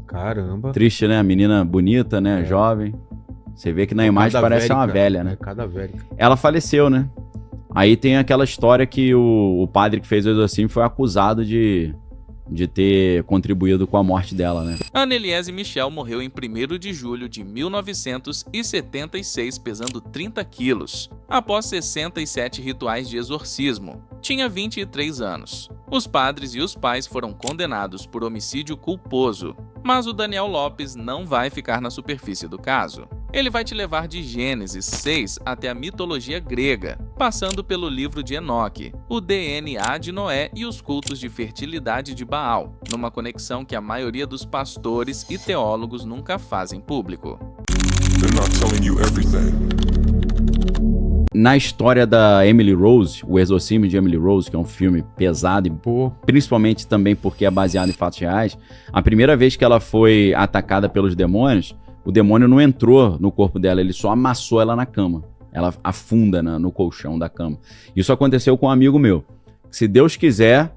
Caramba. Triste, né? A menina bonita, né? Jovem. Você vê que na imagem parece uma velha, né? Cadavérica. Ela faleceu, né? Aí tem aquela história que o padre que fez o exorcismo foi acusado de ter contribuído com a morte dela, né? Anneliese Michel morreu em 1º de julho de 1976, pesando 30 quilos, após 67 rituais de exorcismo. Tinha 23 anos. Os padres e os pais foram condenados por homicídio culposo, mas o Daniel Lopes não vai ficar na superfície do caso. Ele vai te levar de Gênesis 6 até a mitologia grega, passando pelo livro de Enoque, o DNA de Noé e os cultos de fertilidade de Baal, numa conexão que a maioria dos pastores e teólogos nunca fazem público. Na história da Emily Rose, O Exorcismo de Emily Rose, que é um filme pesado, e principalmente também porque é baseado em fatos reais, a primeira vez que ela foi atacada pelos demônios, o demônio não entrou no corpo dela, ele só amassou ela na cama. Ela afunda no colchão da cama. Isso aconteceu com um amigo meu. Se Deus quiser,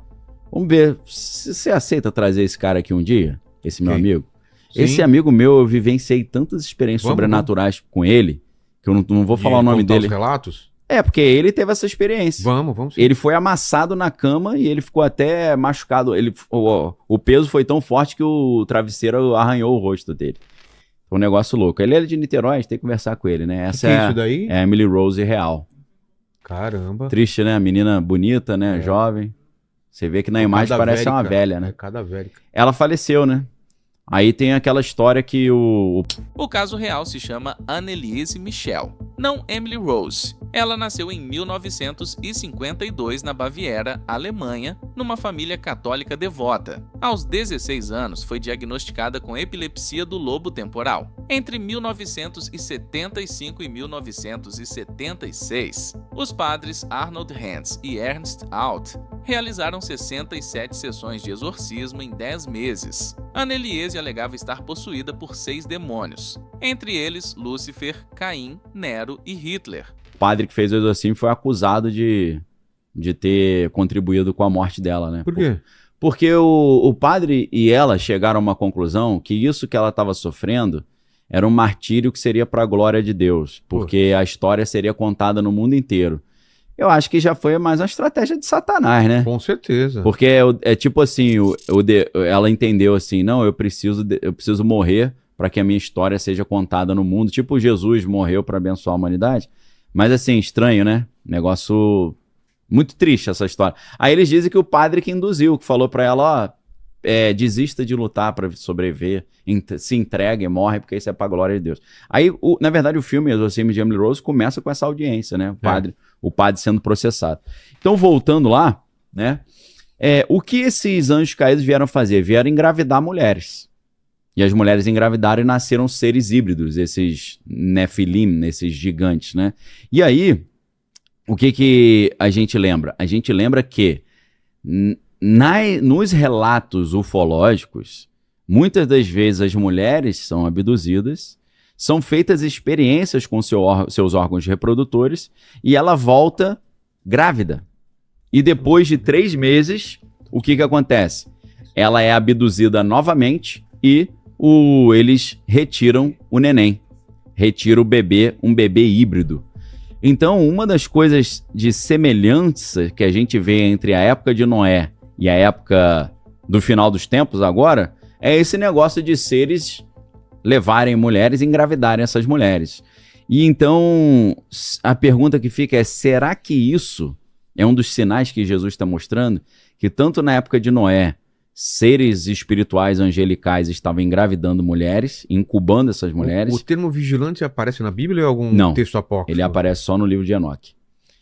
vamos ver, você aceita trazer esse cara aqui um dia? Esse meu amigo? Sim. Esse amigo meu, eu vivenciei tantas experiências sobrenaturais com ele, que eu não vou falar o nome dele. Os relatos? É, porque ele teve essa experiência. Vamos sim. Ele foi amassado na cama e ele ficou até machucado. O peso foi tão forte que o travesseiro arranhou o rosto dele. Foi um negócio louco. Ele é de Niterói, a gente tem que conversar com ele, né? Essa é isso daí? É a Emily Rose real. Caramba. Triste, né? A menina bonita, né? Jovem. Você vê que na imagem parece uma velha, né? Cadavérica. Ela faleceu, né? Aí tem aquela história que O caso real se chama Anneliese Michel, não Emily Rose. Ela nasceu em 1952 na Baviera, Alemanha, numa família católica devota. Aos 16 anos, foi diagnosticada com epilepsia do lobo temporal. Entre 1975 e 1976, os padres Arnold Hens e Ernst Alt realizaram 67 sessões de exorcismo em 10 meses. Anneliese alegava estar possuída por 6 demônios, entre eles Lúcifer, Caim, Nero e Hitler. O padre que fez o exorcismo foi acusado de ter contribuído com a morte dela, né? Por quê? Porque o padre e ela chegaram a uma conclusão que isso que ela estava sofrendo era um martírio que seria para a glória de Deus, porque a história seria contada no mundo inteiro. Eu acho que já foi mais uma estratégia de Satanás, né? Com certeza. Porque é tipo assim, ela entendeu assim, não, eu preciso morrer para que a minha história seja contada no mundo. Tipo Jesus morreu para abençoar a humanidade. Mas assim, estranho, né? Negócio muito triste essa história. Aí eles dizem que o padre que induziu, que falou para ela, ó, desista de lutar para sobreviver, se entregue, morre, porque isso é pra glória de Deus. Aí, na verdade, o filme Exorcismo de Emily Rose começa com essa audiência, né? O padre sendo processado. Então, voltando lá, né? O que esses anjos caídos vieram fazer? Vieram engravidar mulheres. E as mulheres engravidaram e nasceram seres híbridos, esses Nefilim, esses gigantes, né? E aí, o que a gente lembra? A gente lembra que nos relatos ufológicos, muitas das vezes as mulheres são abduzidas, são feitas experiências com seus órgãos reprodutores e ela volta grávida. E depois de 3 meses, o que acontece? Ela é abduzida novamente e eles retiram o neném, retiram o bebê, um bebê híbrido. Então, uma das coisas de semelhança que a gente vê entre a época de Noé e a época do final dos tempos agora, é esse negócio de seres levarem mulheres e engravidarem essas mulheres. E então, a pergunta que fica é, será que isso é um dos sinais que Jesus está mostrando? Que tanto na época de Noé, seres espirituais angelicais estavam engravidando mulheres, incubando essas mulheres. O termo vigilante aparece na Bíblia ou em algum texto apócrifo? Ele aparece só no livro de Enoque.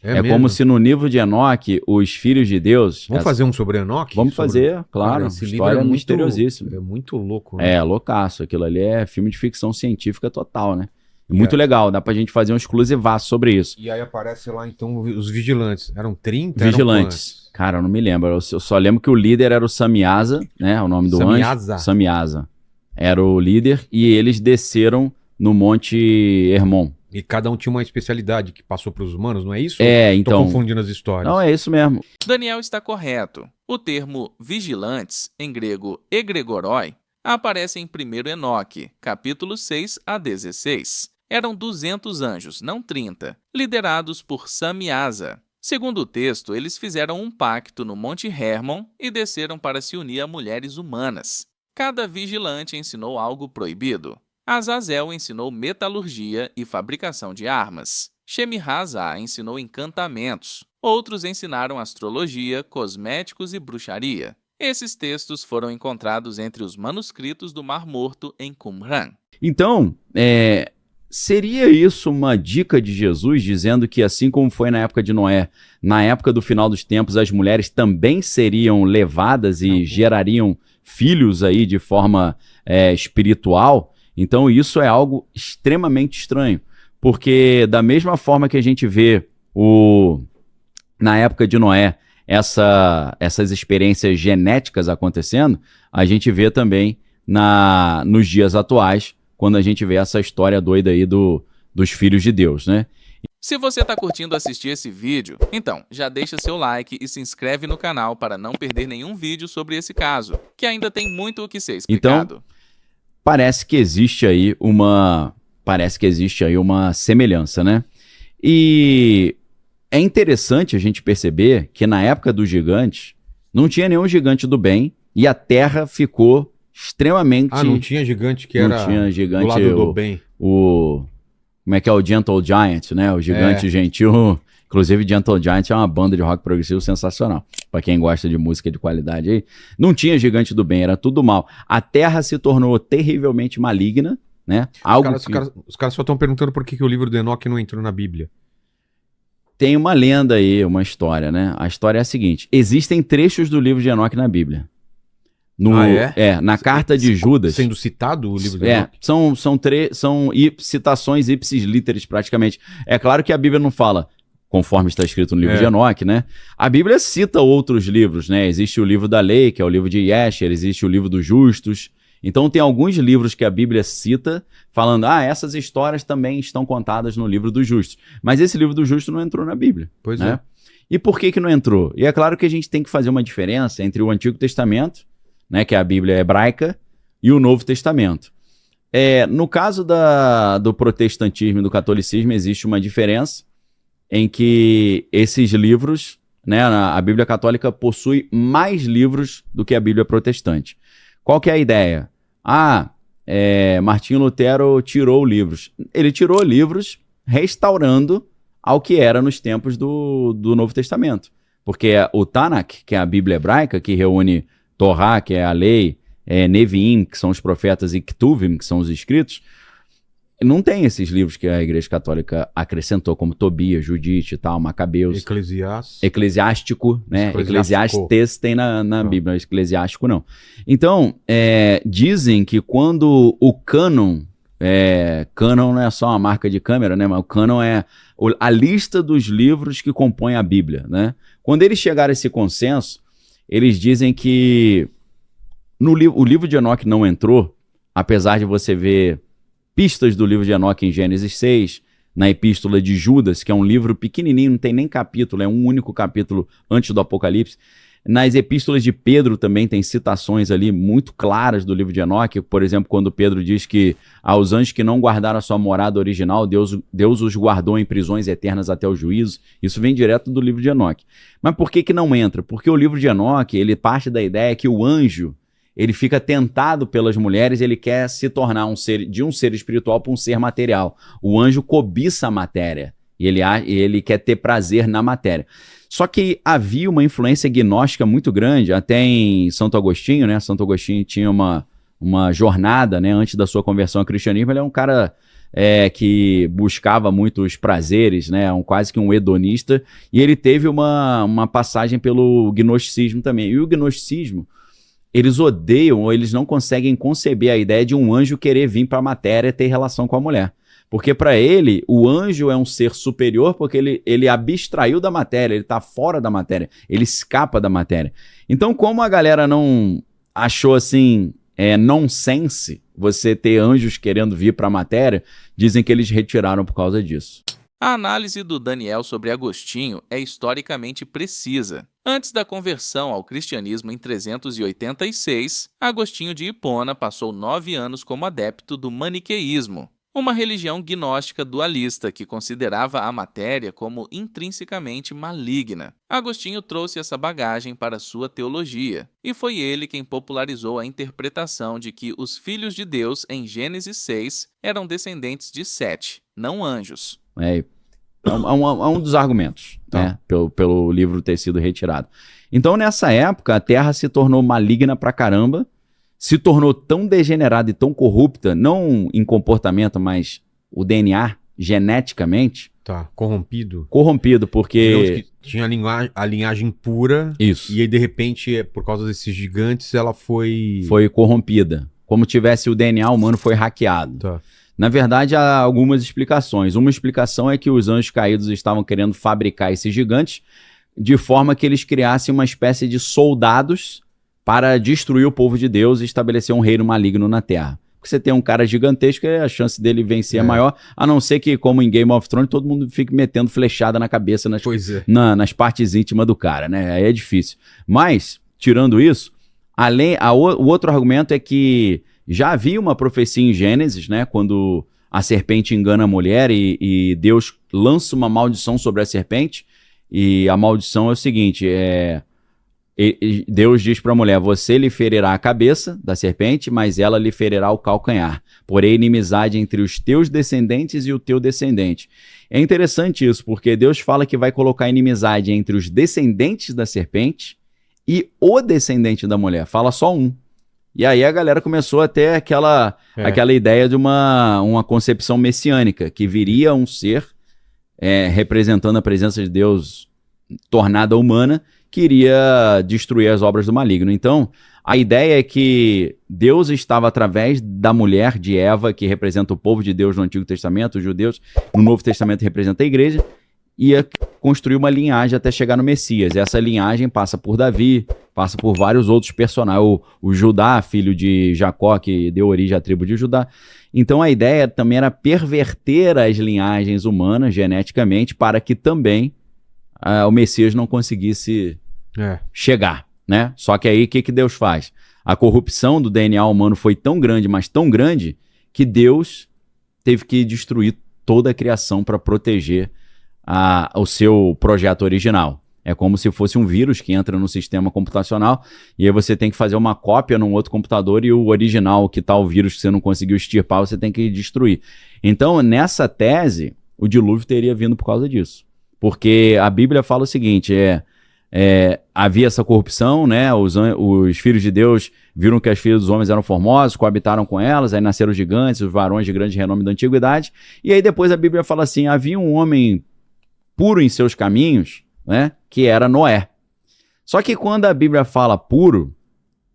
É como se no livro de Enoque, os filhos de Deus... Vamos fazer um sobre Enoque? Vamos fazer, claro. Cara, esse história livro misteriosíssima. É muito louco. Né? É, loucaço. Aquilo ali é filme de ficção científica total, né? Muito legal, dá pra gente fazer um exclusivaço sobre isso. E aí aparece lá, então, os vigilantes. Eram 30? Vigilantes. Cara, eu não me lembro. Eu só lembro que o líder era o Samyaza, né? O nome do anjo. Samyaza. Era o líder e eles desceram no Monte Hermon. E cada um tinha uma especialidade que passou para os humanos, não é isso? Então... Tô confundindo as histórias. Não, é isso mesmo. Daniel está correto. O termo vigilantes, em grego egregoroi, aparece em 1 Enoque, capítulo 6 a 16. Eram 200 anjos, não 30, liderados por Sam e Asa. Segundo o texto, eles fizeram um pacto no Monte Hermon e desceram para se unir a mulheres humanas. Cada vigilante ensinou algo proibido. Azazel ensinou metalurgia e fabricação de armas. Shemi-Hazá ensinou encantamentos. Outros ensinaram astrologia, cosméticos e bruxaria. Esses textos foram encontrados entre os manuscritos do Mar Morto em Qumran. Então, seria isso uma dica de Jesus, dizendo que assim como foi na época de Noé, na época do final dos tempos, as mulheres também seriam levadas e gerariam filhos aí de forma espiritual? Então isso é algo extremamente estranho, porque da mesma forma que a gente vê na época de Noé essas experiências genéticas acontecendo, a gente vê também nos dias atuais, quando a gente vê essa história doida aí dos filhos de Deus, né? Se você está curtindo assistir esse vídeo, então já deixa seu like e se inscreve no canal para não perder nenhum vídeo sobre esse caso, que ainda tem muito o que ser explicado. Então, parece que existe aí uma semelhança, né? E é interessante a gente perceber que na época dos gigantes, não tinha nenhum gigante do bem e a Terra ficou extremamente... não tinha gigante que era do lado do bem. Como é que é o Gentle Giant, né? O gigante gentil. Inclusive, Gentle Giant é uma banda de rock progressivo sensacional. Pra quem gosta de música de qualidade aí. Não tinha gigante do bem, era tudo mal. A Terra se tornou terrivelmente maligna, né? Os caras só estão perguntando por que o livro do Enoque não entrou na Bíblia. Tem uma lenda aí, uma história, né? A história é a seguinte. Existem trechos do livro de Enoque na Bíblia. Na carta de Judas. Sendo citado o livro de Enoque? São citações ipsis literis praticamente. É claro que a Bíblia não fala conforme está escrito no livro de Enoque, né? A Bíblia cita outros livros, né? Existe o livro da lei, que é o livro de Yesher, existe o livro dos justos. Então tem alguns livros que a Bíblia cita falando, essas histórias também estão contadas no livro dos justos. Mas esse livro dos justos não entrou na Bíblia. Pois né? E por que não entrou? E é claro que a gente tem que fazer uma diferença entre o Antigo Testamento, né, que é a Bíblia hebraica, e o Novo Testamento. No caso do protestantismo e do catolicismo, existe uma diferença em que esses livros, né, a Bíblia católica possui mais livros do que a Bíblia protestante. Qual que é a ideia? Martinho Lutero tirou livros. Ele tirou livros restaurando ao que era nos tempos do Novo Testamento. Porque o Tanakh, que é a Bíblia hebraica, que reúne Torá, que é a lei, Neviim, que são os profetas, e Ketuvim, que são os escritos, não tem esses livros que a Igreja Católica acrescentou, como Tobias, Judite e tal, Macabeus. Eclesiástico, né? Eclesiastes tem na Bíblia, Eclesiástico não. Então, dizem que quando o cânon não é só uma marca de câmera, né? Mas o cânon é a lista dos livros que compõem a Bíblia, né? Quando eles chegaram a esse consenso, eles dizem que o livro de Enoque não entrou, apesar de você ver pistas do livro de Enoque em Gênesis 6, na Epístola de Judas, que é um livro pequenininho, não tem nem capítulo, é um único capítulo antes do Apocalipse. Nas Epístolas de Pedro também tem citações ali muito claras do livro de Enoque, por exemplo, quando Pedro diz que aos anjos que não guardaram a sua morada original, Deus os guardou em prisões eternas até o juízo. Isso vem direto do livro de Enoque. Mas por que não entra? Porque o livro de Enoque, ele parte da ideia que o anjo, ele fica tentado pelas mulheres, ele quer se tornar de um ser espiritual para um ser material. O anjo cobiça a matéria e ele quer ter prazer na matéria. Só que havia uma influência gnóstica muito grande, até em Santo Agostinho, né? Santo Agostinho tinha uma jornada, né? Antes da sua conversão ao cristianismo, ele é um cara que buscava muito os prazeres, né? Quase que um hedonista, e ele teve uma passagem pelo gnosticismo também. E o gnosticismo, eles odeiam ou eles não conseguem conceber a ideia de um anjo querer vir para a matéria e ter relação com a mulher. Porque para ele, o anjo é um ser superior porque ele abstraiu da matéria, ele está fora da matéria, ele escapa da matéria. Então, como a galera não achou assim, nonsense você ter anjos querendo vir para a matéria, dizem que eles retiraram por causa disso. A análise do Daniel sobre Agostinho é historicamente precisa. Antes da conversão ao cristianismo em 386, Agostinho de Hipona passou 9 anos como adepto do maniqueísmo, uma religião gnóstica dualista que considerava a matéria como intrinsecamente maligna. Agostinho trouxe essa bagagem para sua teologia, e foi ele quem popularizou a interpretação de que os filhos de Deus em Gênesis 6 eram descendentes de Sete, não anjos. É um dos argumentos, né, pelo livro ter sido retirado. Então, nessa época, a Terra se tornou maligna pra caramba, se tornou tão degenerada e tão corrupta, não em comportamento, mas o DNA, geneticamente... Tá, corrompido. Corrompido, porque... Digamos que tinha a linhagem pura. Isso. E aí, de repente, por causa desses gigantes, ela foi... Foi corrompida. Como tivesse o DNA humano foi hackeado. Tá. Na verdade, há algumas explicações. Uma explicação é que os anjos caídos estavam querendo fabricar esses gigantes de forma que eles criassem uma espécie de soldados para destruir o povo de Deus e estabelecer um reino maligno na Terra. Porque você tem um cara gigantesco, a chance dele vencer é maior, a não ser que, como em Game of Thrones, todo mundo fique metendo flechada na cabeça nas partes íntimas do cara, né? Aí é difícil. Mas, tirando isso, o outro argumento é que já havia uma profecia em Gênesis, né? Quando a serpente engana a mulher e Deus lança uma maldição sobre a serpente, e a maldição é o seguinte, Deus diz para a mulher, você lhe ferirá a cabeça da serpente, mas ela lhe ferirá o calcanhar. Porém, inimizade entre os teus descendentes e o teu descendente. É interessante isso, porque Deus fala que vai colocar inimizade entre os descendentes da serpente e o descendente da mulher. Fala só um. E aí a galera começou a ter aquela ideia de uma concepção messiânica, que viria um ser representando a presença de Deus tornada humana, que iria destruir as obras do maligno. Então, a ideia é que Deus estava através da mulher de Eva, que representa o povo de Deus no Antigo Testamento, os judeus, no Novo Testamento representa a igreja, ia construir uma linhagem até chegar no Messias. Essa linhagem passa por Davi, passa por vários outros personagens, o Judá, filho de Jacó, que deu origem à tribo de Judá. Então a ideia também era perverter as linhagens humanas geneticamente para que também o Messias não conseguisse chegar, né? Só que aí o que Deus faz? A corrupção do DNA humano foi tão grande, mas tão grande, que Deus teve que destruir toda a criação para proteger o seu projeto original. É como se fosse um vírus que entra no sistema computacional e aí você tem que fazer uma cópia num outro computador e o original, que tá o vírus que você não conseguiu extirpar, você tem que destruir. Então, nessa tese, o dilúvio teria vindo por causa disso. Porque a Bíblia fala o seguinte, havia essa corrupção, né? Os filhos de Deus viram que as filhas dos homens eram formosos, coabitaram com elas, aí nasceram os gigantes, os varões de grande renome da antiguidade, e aí depois a Bíblia fala assim, havia um homem puro em seus caminhos, né? Que era Noé. Só que quando a Bíblia fala puro,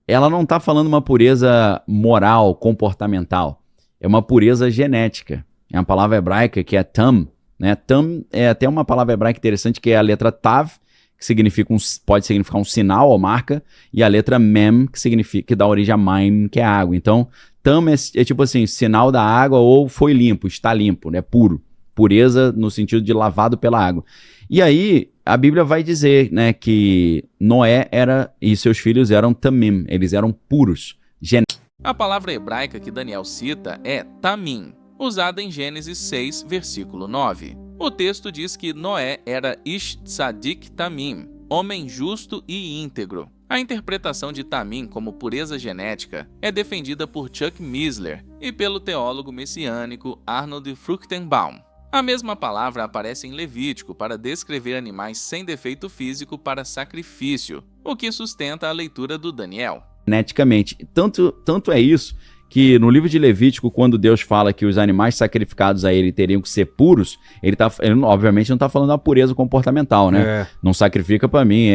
ela não está falando uma pureza moral, comportamental, é uma pureza genética. É uma palavra hebraica que é tam, né? Tam é até uma palavra hebraica interessante, que é a letra tav, que pode significar um sinal ou marca, e a letra mem, que dá origem a maim, que é água. Então, tam é tipo assim, sinal da água ou foi limpo, está limpo, né? Puro. Pureza no sentido de lavado pela água. E aí, a Bíblia vai dizer, né, que Noé e seus filhos eram tamim, eles eram puros. A palavra hebraica que Daniel cita é tamim, usada em Gênesis 6, versículo 9. O texto diz que Noé era Ish Tzadik Tamim, homem justo e íntegro. A interpretação de Tamim como pureza genética é defendida por Chuck Missler e pelo teólogo messiânico Arnold Fruchtenbaum. A mesma palavra aparece em Levítico para descrever animais sem defeito físico para sacrifício, o que sustenta a leitura do Daniel. Geneticamente. Tanto é isso que no livro de Levítico, quando Deus fala que os animais sacrificados a ele teriam que ser puros, ele obviamente não está falando da pureza comportamental, né? Não sacrifica para mim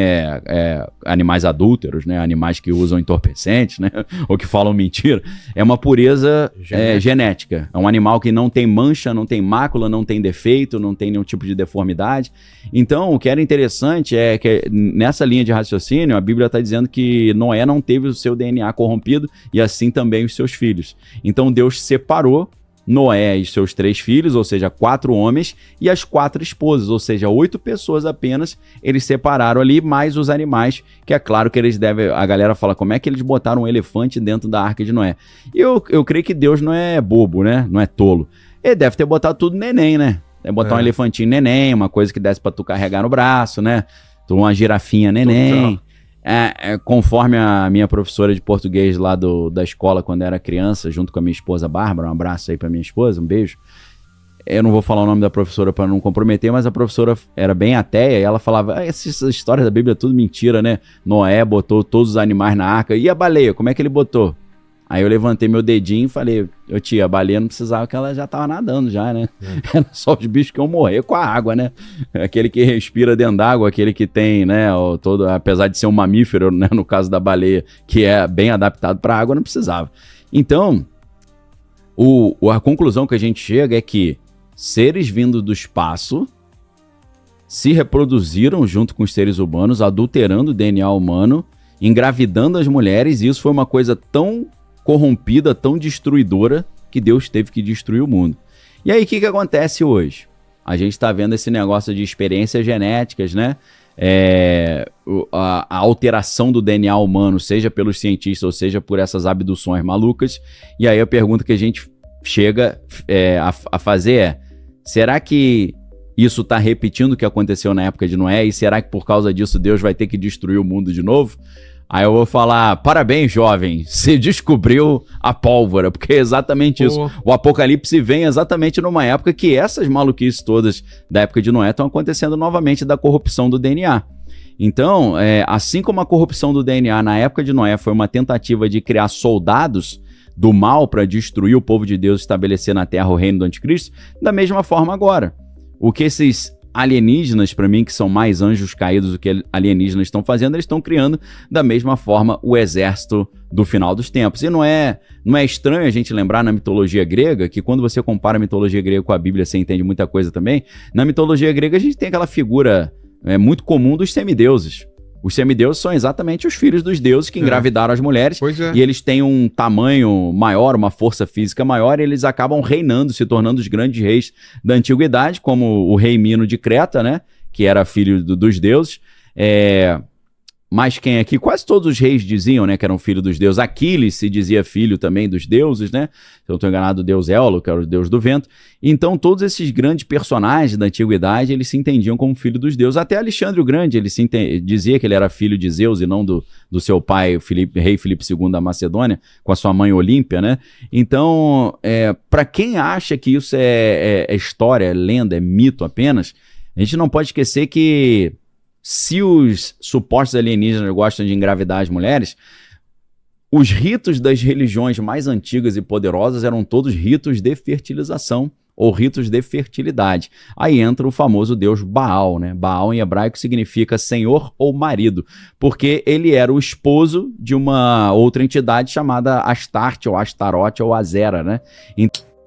animais adúlteros, né? Animais que usam entorpecentes, né? Ou que falam mentira. É uma pureza genética. É um animal que não tem mancha, não tem mácula, não tem defeito, não tem nenhum tipo de deformidade. Então, o que era interessante é que nessa linha de raciocínio, a Bíblia está dizendo que Noé não teve o seu DNA corrompido e assim também os seus filhos. Então Deus separou Noé e seus 3 filhos, ou seja, 4 homens, e as 4 esposas, ou seja, 8 pessoas apenas, eles separaram ali, mais os animais, que é claro que eles devem... A galera fala, como é que eles botaram um elefante dentro da Arca de Noé? E eu creio que Deus não é bobo, né? Não é tolo. Ele deve ter botado tudo neném, né? Deve botar um elefantinho neném, uma coisa que desse pra tu carregar no braço, né? Uma girafinha neném. Conforme a minha professora de português lá da escola, quando era criança, junto com a minha esposa Bárbara, um abraço aí pra minha esposa, um beijo. Eu não vou falar o nome da professora para não comprometer, mas a professora era bem ateia e ela falava, essa história da Bíblia é tudo mentira, né? Noé botou todos os animais na arca. E a baleia, como é que ele botou? Aí eu levantei meu dedinho e falei, tia, a baleia não precisava, que ela já tava nadando já, né? Era só os bichos que iam morrer com a água, né? Aquele que respira dentro d'água, aquele que tem, né, apesar de ser um mamífero, né, no caso da baleia, que é bem adaptado para água, não precisava. Então, a conclusão que a gente chega é que seres vindos do espaço se reproduziram junto com os seres humanos, adulterando o DNA humano, engravidando as mulheres, e isso foi uma coisa tão corrompida, tão destruidora, que Deus teve que destruir o mundo. E aí, o que acontece hoje? A gente está vendo esse negócio de experiências genéticas, né? A alteração do DNA humano, seja pelos cientistas ou seja por essas abduções malucas. E aí a pergunta que a gente chega a fazer será que isso está repetindo o que aconteceu na época de Noé? E será que por causa disso Deus vai ter que destruir o mundo de novo? Aí eu vou falar, parabéns, jovem, você descobriu a pólvora, porque é exatamente isso. O Apocalipse vem exatamente numa época que essas maluquices todas da época de Noé estão acontecendo novamente, da corrupção do DNA. Então, assim como a corrupção do DNA na época de Noé foi uma tentativa de criar soldados do mal para destruir o povo de Deus e estabelecer na terra o reino do anticristo, da mesma forma agora. O que esses alienígenas, para mim, que são mais anjos caídos do que alienígenas estão fazendo, eles estão criando da mesma forma o exército do final dos tempos. E não é estranho a gente lembrar na mitologia grega, que quando você compara a mitologia grega com a Bíblia, você entende muita coisa também. Na mitologia grega a gente tem aquela figura muito comum dos semideuses. Os semideuses são exatamente os filhos dos deuses que engravidaram as mulheres, e eles têm um tamanho maior, uma força física maior, e eles acabam reinando, se tornando os grandes reis da antiguidade, como o rei Mino de Creta, né, que era filho dos deuses. Mas quem aqui? Quase todos os reis diziam, né, que eram filhos dos deuses. Aquiles se dizia filho também dos deuses, né? Se eu não estou enganado, o deus Éolo, que era o deus do vento. Então, todos esses grandes personagens da antiguidade, eles se entendiam como filho dos deuses. Até Alexandre o Grande, ele dizia que ele era filho de Zeus e não do seu pai, rei Filipe II da Macedônia, com a sua mãe Olímpia, né? Então, para quem acha que isso é história, é lenda, é mito apenas, a gente não pode esquecer que se os supostos alienígenas gostam de engravidar as mulheres, os ritos das religiões mais antigas e poderosas eram todos ritos de fertilização ou ritos de fertilidade. Aí entra o famoso deus Baal, né? Baal em hebraico significa senhor ou marido, porque ele era o esposo de uma outra entidade chamada Astarte ou Astarote ou Azera, né?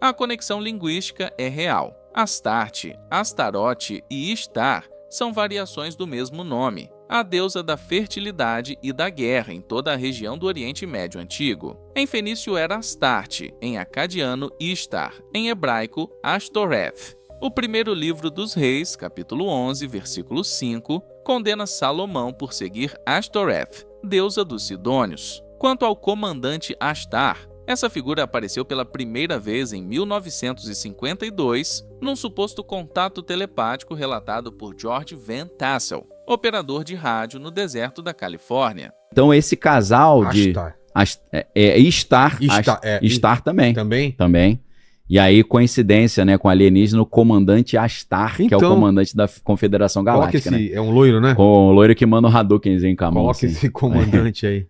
A conexão linguística é real. Astarte, Astarote e Ishtar são variações do mesmo nome, a deusa da fertilidade e da guerra em toda a região do Oriente Médio Antigo. Em fenício era Astarte, em acadiano Ishtar, em hebraico Ashtoreth. O primeiro livro dos Reis, capítulo 11, versículo 5, condena Salomão por seguir Ashtoreth, deusa dos Sidônios. Quanto ao comandante Ashtar, essa figura apareceu pela primeira vez em 1952, num suposto contato telepático relatado por George Van Tassel, operador de rádio no deserto da Califórnia. Então esse casal de... Ishtar também. Também. E aí, coincidência, né, com o alienígena, o comandante Ashtar, que é o comandante da Confederação Galáctica. Né? É um loiro, né? Com o loiro que manda o Hadoukenzinho com a mão. Coloca esse comandante aí.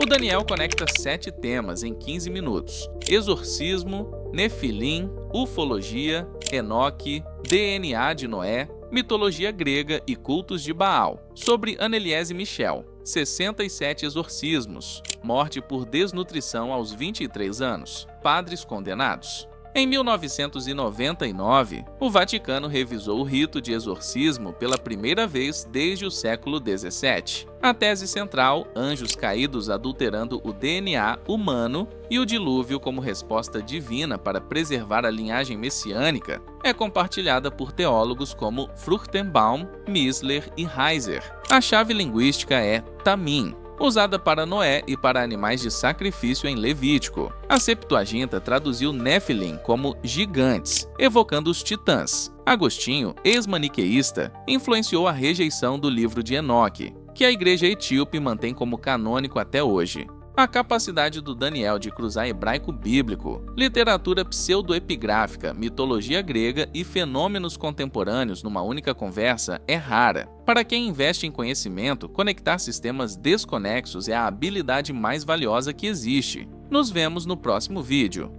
O Daniel conecta 7 temas em 15 minutos. Exorcismo, Nefilim, ufologia, Enoque, DNA de Noé, mitologia grega e cultos de Baal. Sobre Anneliese Michel, 67 exorcismos, morte por desnutrição aos 23 anos, padres condenados. Em 1999, o Vaticano revisou o rito de exorcismo pela primeira vez desde o século XVII. A tese central, anjos caídos adulterando o DNA humano e o dilúvio como resposta divina para preservar a linhagem messiânica, é compartilhada por teólogos como Fruchtenbaum, Missler e Heiser. A chave linguística é Tamim, usada para Noé e para animais de sacrifício em Levítico. A Septuaginta traduziu Nephilim como gigantes, evocando os titãs. Agostinho, ex-maniqueísta, influenciou a rejeição do livro de Enoque, que a igreja etíope mantém como canônico até hoje. A capacidade do Daniel de cruzar hebraico bíblico, literatura pseudoepigráfica, mitologia grega e fenômenos contemporâneos numa única conversa é rara. Para quem investe em conhecimento, conectar sistemas desconexos é a habilidade mais valiosa que existe. Nos vemos no próximo vídeo.